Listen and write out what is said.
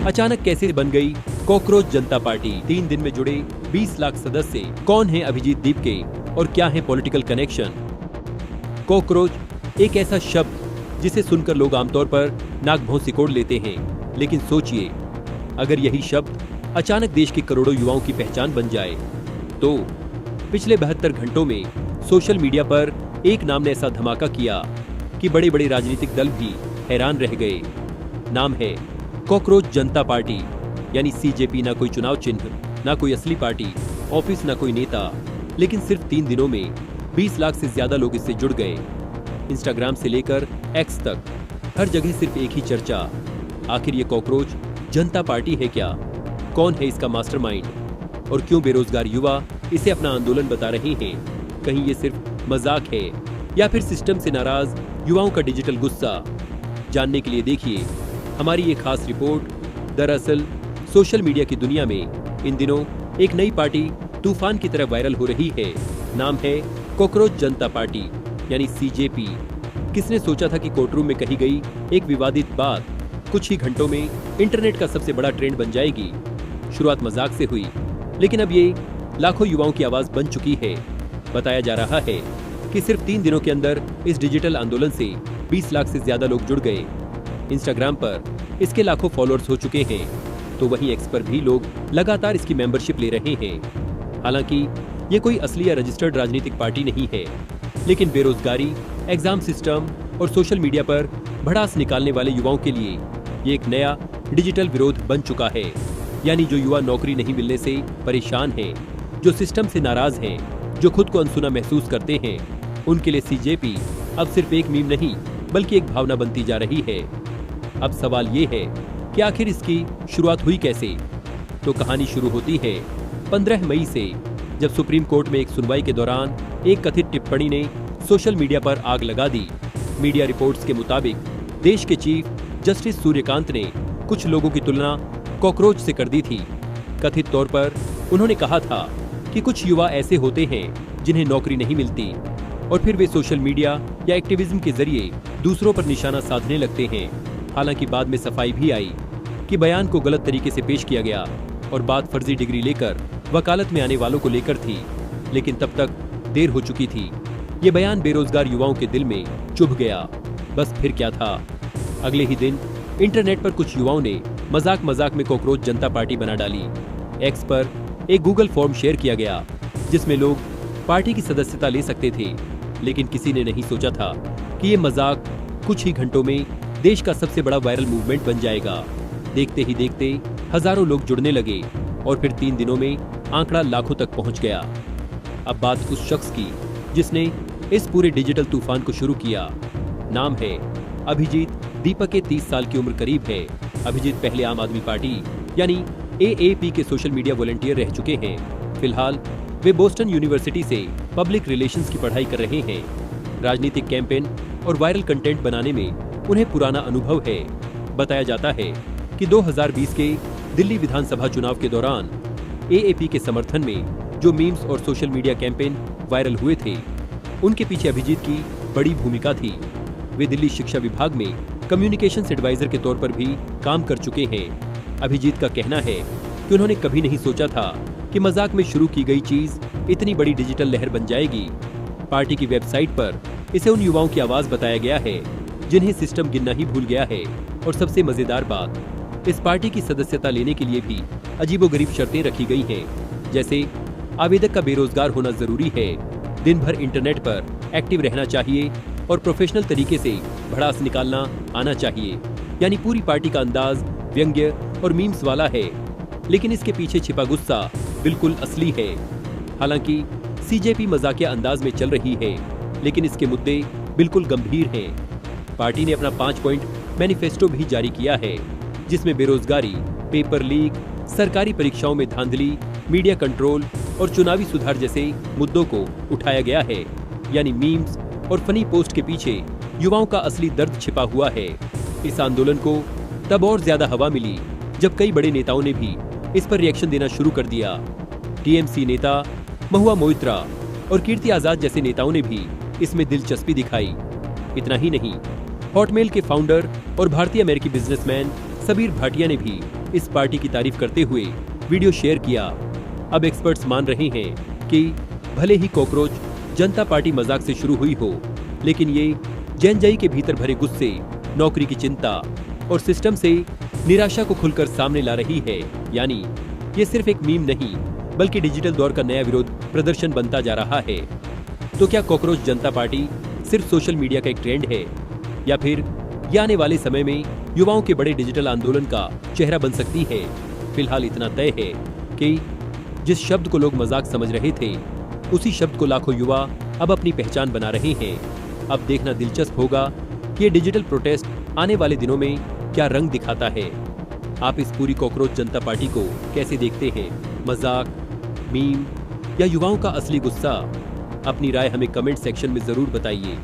अचानक कैसे बन गई कॉकरोच जनता पार्टी? 3 दिन में जुड़े 20 लाख सदस्य, कौन है अभिजीत दीपके और क्या है पॉलिटिकल कनेक्शन? कॉकरोच एक ऐसा शब्द जिसे सुनकर लोग आमतौर पर नाक भौं सिकोड़ लेते हैं, लेकिन सोचिए अगर यही शब्द अचानक देश के करोड़ों युवाओं की पहचान बन जाए तो। पिछले 72 घंटों में सोशल मीडिया पर एक नाम ने ऐसा धमाका किया कि बड़े बड़े राजनीतिक दल भी हैरान रह गए। नाम है कॉकरोच जनता पार्टी, यानी सीजेपी। ना कोई चुनाव चिन्ह, ना कोई असली पार्टी ऑफिस, ना कोई नेता, लेकिन सिर्फ 3 दिनों में 20 लाख से ज्यादा लोग इससे जुड़ गए। इंस्टाग्राम से लेकर एक्स तक हर जगह सिर्फ एक ही चर्चा, आखिर ये कॉकरोच जनता पार्टी है क्या? कौन है इसका मास्टरमाइंड? और क्यों बेरोजगार युवा इसे अपना आंदोलन बता रहे हैं? कहीं ये सिर्फ मजाक है या फिर सिस्टम से नाराज युवाओं का डिजिटल गुस्सा? जानने के लिए देखिए हमारी ये खास रिपोर्ट। दरअसल सोशल मीडिया की दुनिया में इन दिनों एक नई पार्टी तूफान की तरह वायरल हो रही है। नाम है कॉकरोच जनता पार्टी, यानी सीजेपी। किसने सोचा था कि कोर्टरूम में कही गई एक विवादित बात कुछ ही घंटों में इंटरनेट का सबसे बड़ा ट्रेंड बन जाएगी? शुरुआत मजाक से हुई, लेकिन अब ये लाखों युवाओं की आवाज बन चुकी है। बताया जा रहा है कि सिर्फ 3 दिनों के अंदर इस डिजिटल आंदोलन से 20 लाख से ज्यादा लोग जुड़ गए। इंस्टाग्राम पर इसके लाखों फॉलोअर्स हो चुके हैं, तो वहीं एक्स पर भी लोग लगातार इसकी मेंबरशिप ले रहे हैं। हालांकि ये कोई असली या रजिस्टर्ड राजनीतिक पार्टी नहीं है, लेकिन बेरोजगारी, एग्जाम सिस्टम और सोशल मीडिया पर भड़ास निकालने वाले युवाओं के लिए ये एक नया डिजिटल विरोध बन चुका है। यानी जो युवा नौकरी नहीं मिलने से परेशान हैं, जो सिस्टम से नाराज हैं, जो खुद को अनसुना महसूस करते हैं, उनके लिए सीजेपी अब सिर्फ एक मीम नहीं बल्कि एक भावना बनती जा रही है। अब सवाल ये है कि आखिर इसकी शुरुआत हुई कैसे? तो कहानी शुरू होती है 15 मई से, जब सुप्रीम कोर्ट में एक सुनवाई के दौरान एक कथित टिप्पणी ने सोशल मीडिया पर आग लगा दी। मीडिया रिपोर्ट्स के मुताबिक देश के चीफ जस्टिस सूर्यकांत ने कुछ लोगों की तुलना कॉकरोच से कर दी थी। कथित तौर पर उन्होंने कहा था कि कुछ युवा ऐसे होते हैं जिन्हें नौकरी नहीं मिलती और फिर वे सोशल मीडिया या एक्टिविज्म के जरिए दूसरों पर निशाना साधने लगते हैं। हालांकि बाद में सफाई भी आई कि बयान को गलत तरीके से पेश किया गया और बात फर्जी डिग्री लेकर वकालत में आने वालों को लेकर थी, लेकिन तब तक देर हो चुकी थी। ये बयान बेरोजगार युवाओं के दिल में चुभ गया। बस फिर क्या था, अगले ही दिन इंटरनेट पर कुछ युवाओं ने मजाक मजाक में कॉकरोच जनता पार्टी बना डाली। एक्स पर एक गूगल फॉर्म शेयर किया गया जिसमें लोग पार्टी की सदस्यता ले सकते थे, लेकिन किसी ने नहीं सोचा था कि ये मजाक कुछ ही घंटों में देश का सबसे बड़ा वायरल मूवमेंट बन जाएगा। देखते ही देखते हजारों लोग जुड़ने लगे और फिर 3 दिनों में आंकड़ा लाखों तक पहुंच गया। अब बात उस शख्स की जिसने इस पूरे डिजिटल तूफान को शुरू किया। नाम है अभिजीत दीपके। 30 साल की उम्र करीब है। अभिजीत पहले आम आदमी पार्टी यानी एएपी के सोशल मीडिया वॉलंटियर रह चुके हैं। फिलहाल वे बोस्टन यूनिवर्सिटी से पब्लिक रिलेशंस की पढ़ाई कर रहे हैं। राजनीतिक कैंपेन और वायरल कंटेंट बनाने में उन्हें पुराना अनुभव है। बताया जाता है कि 2020 के दिल्ली विधानसभा चुनाव के दौरान एएपी के समर्थन में जो मीम्स और सोशल मीडिया कैंपेन वायरल हुए थे, उनके पीछे अभिजीत की बड़ी भूमिका थी। वे दिल्ली शिक्षा विभाग में कम्युनिकेशंस एडवाइजर के तौर पर भी काम कर चुके हैं। अभिजीत का कहना है कि उन्होंने कभी नहीं सोचा था कि मजाक में शुरू की गई चीज इतनी बड़ी डिजिटल लहर बन जाएगी। पार्टी की वेबसाइट पर इसे उन युवाओं की आवाज बताया गया है जिन्हें सिस्टम गिनना ही भूल गया है। और सबसे मजेदार बात, इस पार्टी की सदस्यता लेने के लिए भी अजीबोगरीब शर्तें रखी गई हैं, जैसे आवेदक का बेरोजगार होना जरूरी है, दिन भर इंटरनेट पर एक्टिव रहना चाहिए और प्रोफेशनल तरीके से भड़ास निकालना आना चाहिए। यानी पूरी पार्टी का अंदाज व्यंग्य और मीम्स वाला है, लेकिन इसके पीछे छिपा गुस्सा बिल्कुल असली है। हालांकि सीजेपी मजाकिया अंदाज में चल रही है, लेकिन इसके मुद्दे बिल्कुल गंभीर हैं। पार्टी ने अपना 5 पॉइंट मैनिफेस्टो भी जारी किया है, जिसमें बेरोजगारी, पेपर लीक, सरकारी परीक्षाओं में धांधली, मीडिया कंट्रोल और चुनावी सुधार जैसे मुद्दों को उठाया गया है। यानी मीम्स और फनी पोस्ट के पीछे युवाओं का असली दर्द छिपा हुआ है। इस आंदोलन को तब और ज्यादा हवा मिली जब कई बड़े नेताओं ने भी इस पर रिएक्शन देना शुरू कर दिया। टीएमसी नेता महुआ मोइत्रा और कीर्ति आजाद जैसे नेताओं ने भी इसमें दिलचस्पी दिखाई। इतना ही नहीं, हॉटमेल के फाउंडर और भारतीय अमेरिकी बिजनेसमैन सबीर भाटिया ने भी इस पार्टी की तारीफ करते हुए वीडियो शेयर किया। अब एक्सपर्ट्स मान रहे हैं कि भले ही कॉकरोच जनता पार्टी मजाक से शुरू हुई हो, लेकिन ये जेनजाई के भीतर भरे गुस्से, नौकरी की चिंता और सिस्टम से निराशा को खुलकर सामने ला रही है। यानी ये सिर्फ एक मीम नहीं, बल्कि डिजिटल दौर का नया विरोध प्रदर्शन बनता जा रहा है। तो क्या कॉकरोच जनता पार्टी सिर्फ सोशल मीडिया का एक ट्रेंड है, या फिर ये आने वाले समय में युवाओं के बड़े डिजिटल आंदोलन का चेहरा बन सकती है? फिलहाल इतना तय है कि जिस शब्द को लोग मजाक समझ रहे थे, उसी शब्द को लाखों युवा अब अपनी पहचान बना रहे हैं। अब देखना दिलचस्प होगा कि ये डिजिटल प्रोटेस्ट आने वाले दिनों में क्या रंग दिखाता है। आप इस पूरी कॉकरोच जनता पार्टी को कैसे देखते हैं? मजाक, मीम या युवाओं का असली गुस्सा? अपनी राय हमें कमेंट सेक्शन में जरूर बताइए।